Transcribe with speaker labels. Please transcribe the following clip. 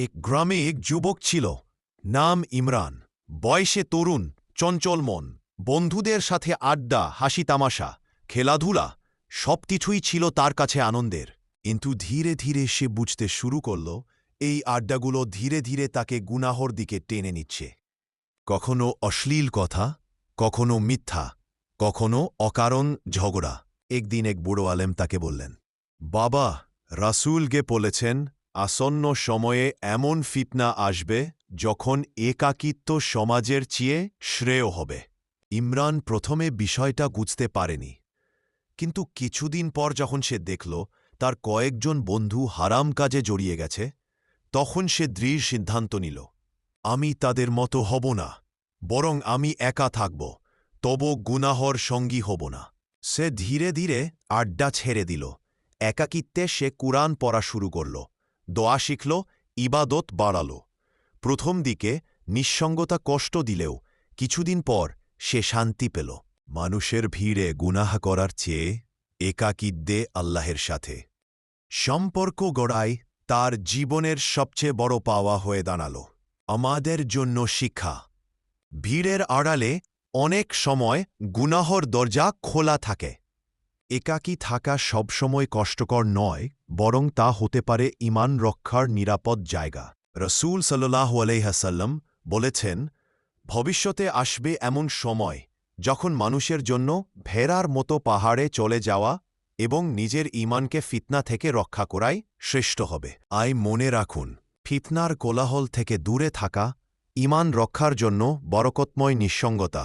Speaker 1: এক গ্রামে এক যুবক ছিল, নাম ইমরান। বয়সে তরুণ, চঞ্চল মন, বন্ধুদের সাথে আড্ডা, হাসি তামাশা, খেলাধুলা সবকিছুই ছিল তার কাছে আনন্দের। কিন্তু ধীরে ধীরে সে বুঝতে শুরু করল, এই আড্ডাগুলো ধীরে ধীরে তাকে গুনাহর দিকে টেনে নিচ্ছে। কখনো অশ্লীল কথা, কখনো মিথ্যা, কখনো অকারণ ঝগড়া। একদিন এক বুড়ো আলেম তাকে বললেন, বাবা, রাসূলকে বলেছেন আসন্ন সময়ে এমন ফিতনা আসবে যখন একাকিত্ব সমাজের চেয়ে শ্রেয় হবে। ইমরান প্রথমে বিষয়টা বুঝতে পারেনি, কিন্তু কিছুদিন পর যখন সে দেখল তার কয়েকজন বন্ধু হারাম কাজে জড়িয়ে গেছে, তখন সে দৃঢ় সিদ্ধান্ত নিল, আমি তাদের মতো হব না, বরং আমি একা থাকব, তবু গুনাহর সঙ্গী হব না। সে ধীরে ধীরে আড্ডা ছেড়ে দিল, একাকিত্বে সে কুরআন পড়া শুরু করল, দোয়া শিখল, ইবাদত বাড়াল। প্রথম দিকে নিঃসঙ্গতা কষ্ট দিলেও কিছুদিন পর সে শান্তি পেল। মানুষের ভিড়ে গুনাহ করার চেয়ে একাকিত্বে আল্লাহের সাথে সম্পর্ক গড়ায় তার জীবনের সবচেয়ে বড় পাওয়া হয়ে দাঁড়াল। আমাদের জন্য শিক্ষা: ভিড়ের আড়ালে অনেক সময় গুনাহর দরজা খোলা থাকে। একাকী থাকা সবসময় কষ্টকর নয়, বরং তা হতে পারে ঈমান রক্ষার নিরাপদ জায়গা। রাসূল সাল্লাল্লাহু আলাইহি ওয়াসাল্লাম বলেছেন, ভবিষ্যতে আসবে এমন সময় যখন মানুষের জন্য ভেড়ার মতো পাহাড়ে চলে যাওয়া এবং নিজের ঈমানকে ফিতনা থেকে রক্ষা করাই শ্রেষ্ঠ হবে। মনে রাখুন, ফিতনার কোলাহল থেকে দূরে থাকা ঈমান রক্ষার জন্য বরকতময় নিঃসঙ্গতা।